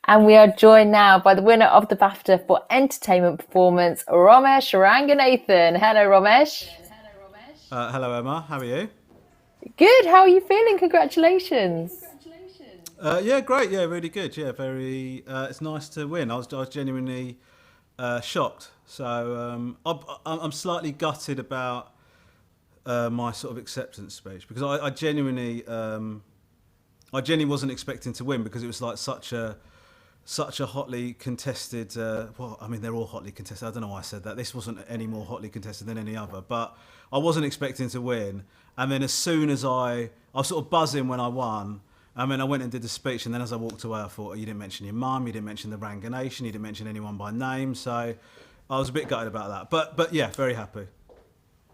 And we are joined now by the winner of the BAFTA for Entertainment Performance, Romesh Ranganathan. Hello, Romesh. Hello, Emma. How are you? Good. How are you feeling? Congratulations. Yeah, great. Yeah, really good. Yeah, very. It's nice to win. I was genuinely shocked. So I'm slightly gutted about my sort of acceptance speech because I genuinely wasn't expecting to win because it was like such a hotly contested. Well, I mean, they're all hotly contested. I don't know why I said that. This wasn't any more hotly contested than any other, but I wasn't expecting to win. And then as soon as I was sort of buzzing when I won. I mean, I went and did the speech, and then as I walked away, I thought, oh, you didn't mention your mum, you didn't mention the Ranganation, you didn't mention anyone by name. So I was a bit gutted about that. But yeah, very happy.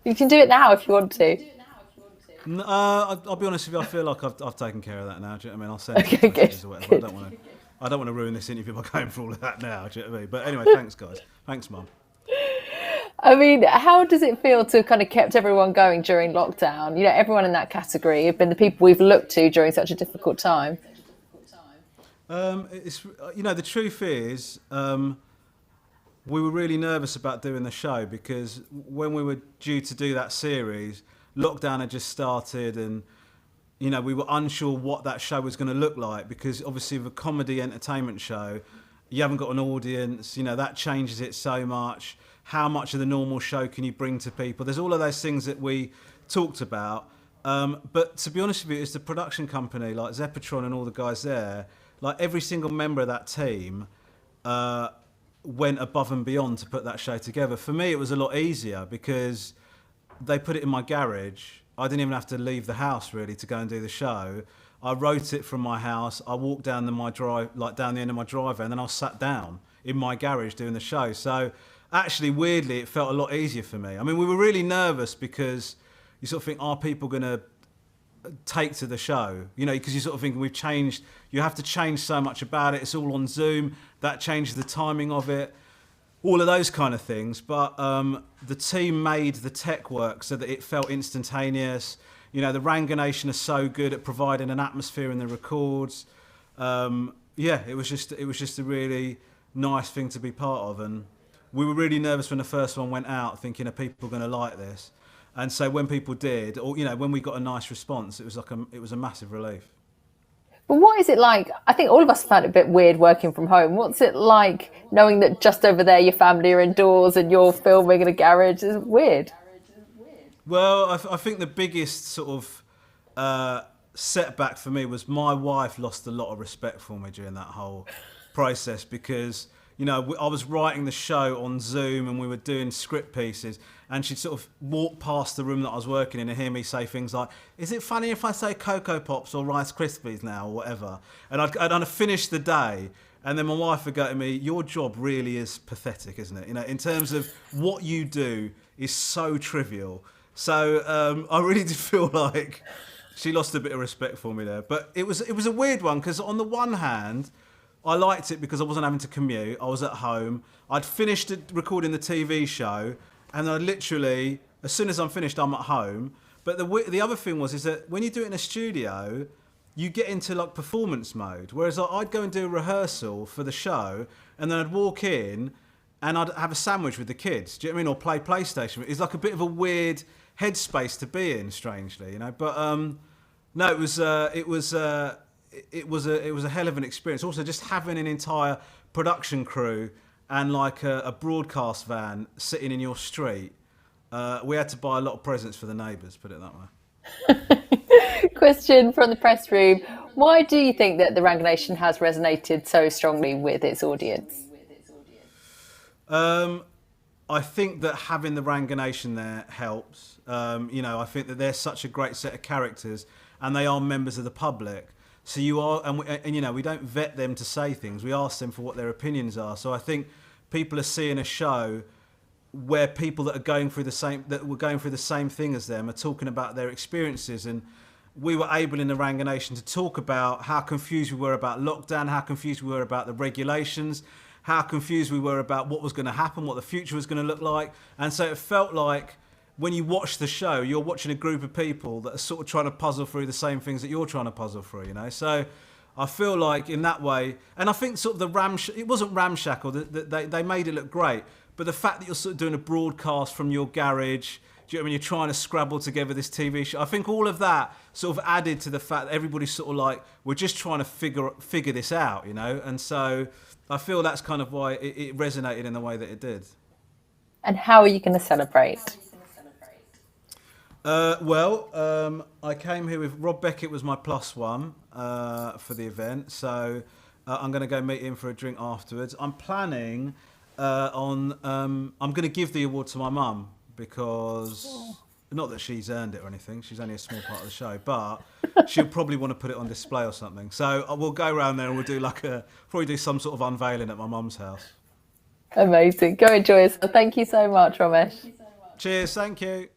You can do it now if you want to. I'll be honest with you. I feel like I've taken care of that now. Do you know what I mean? I'll send text Okay, good. messages or whatever. Good. I don't want to ruin this interview by going through all of that now. Do you know what I mean? But anyway, thanks, guys. Thanks, Mum. I mean, how does it feel to have kind of kept everyone going during lockdown? You know, everyone in that category have been the people we've looked to during such a difficult time. It's the truth is, we were really nervous about doing the show because when we were due to do that series, lockdown had just started, and we were unsure what that show was going to look like because obviously with a comedy entertainment show, you haven't got an audience. That changes it so much. How much of the normal show can you bring to people? There's all of those things that we talked about. But to be honest with you, it's the production company like Zeppotron and all the guys there. Like every single member of that team went above and beyond to put that show together. For me, it was a lot easier because they put it in my garage. I didn't even have to leave the house really to go and do the show. I wrote it from my house. I walked down down the end of my driveway, and then I sat down in my garage doing the show. So actually, weirdly, it felt a lot easier for me. I mean, we were really nervous because you sort of think, are people going to take to the show? Because you sort of think you have to change so much about it. It's all on Zoom. That changes the timing of it. All of those kind of things. But the team made the tech work so that it felt instantaneous. The Ranganation are so good at providing an atmosphere in the records. Yeah, it was just a really nice thing to be part of, and we were really nervous when the first one went out, thinking, are people going to like this? And so when people did, or when we got a nice response, it was a massive relief. But what is it like? I think all of us found it a bit weird working from home. What's it like knowing that just over there your family are indoors and you're filming in a garage? It's weird. Well, I think the biggest sort of setback for me was my wife lost a lot of respect for me during that whole process because I was writing the show on Zoom and we were doing script pieces, and she'd sort of walk past the room that I was working in and hear me say things like, is it funny if I say Cocoa Pops or Rice Krispies now or whatever? And I'd finished the day, and then my wife would go to me, your job really is pathetic, isn't it? In terms of what you do is so trivial. So I really did feel like she lost a bit of respect for me there. But it was a weird one because on the one hand, I liked it because I wasn't having to commute. I was at home. I'd finished recording the TV show, and I literally, as soon as I'm finished, I'm at home. But the other thing is that when you do it in a studio, you get into like performance mode. Whereas I'd go and do a rehearsal for the show, and then I'd walk in, and I'd have a sandwich with the kids. Do you know what I mean? Or play PlayStation. It's like a bit of a weird headspace to be in, strangely, But no, it was a hell of an experience. Also, just having an entire production crew and like a broadcast van sitting in your street. We had to buy a lot of presents for the neighbours, put it that way. Question from the press room. Why do you think that the Ranganation has resonated so strongly with its audience? I think that having the Ranganation there helps. I think that they're such a great set of characters, and they are members of the public. So you are, and we don't vet them to say things. We ask them for what their opinions are. So I think people are seeing a show where people that were going through the same thing as them are talking about their experiences, and we were able in the Ranganation to talk about how confused we were about lockdown, how confused we were about the regulations, how confused we were about what was going to happen, what the future was going to look like. And so it felt like when you watch the show, you're watching a group of people that are sort of trying to puzzle through the same things that you're trying to puzzle through, So I feel like in that way, and I think sort of it wasn't ramshackle. They made it look great, but the fact that you're sort of doing a broadcast from your garage, do you know what I mean? You're trying to scrabble together this TV show. I think all of that sort of added to the fact that everybody's sort of like, we're just trying to figure this out, you know. And so I feel that's kind of why it resonated in the way that it did. And how are you going to celebrate? I came here with Rob Beckett was my +1 for the event, so I'm going to go meet him for a drink afterwards. I'm planning I'm going to give the award to my mum because, not that she's earned it or anything, she's only a small part of the show, but she'll probably want to put it on display or something. So we'll go around there and we'll do probably do some sort of unveiling at my mum's house. Amazing. Go enjoy yourself. Thank you so much, Romesh. Cheers, thank you.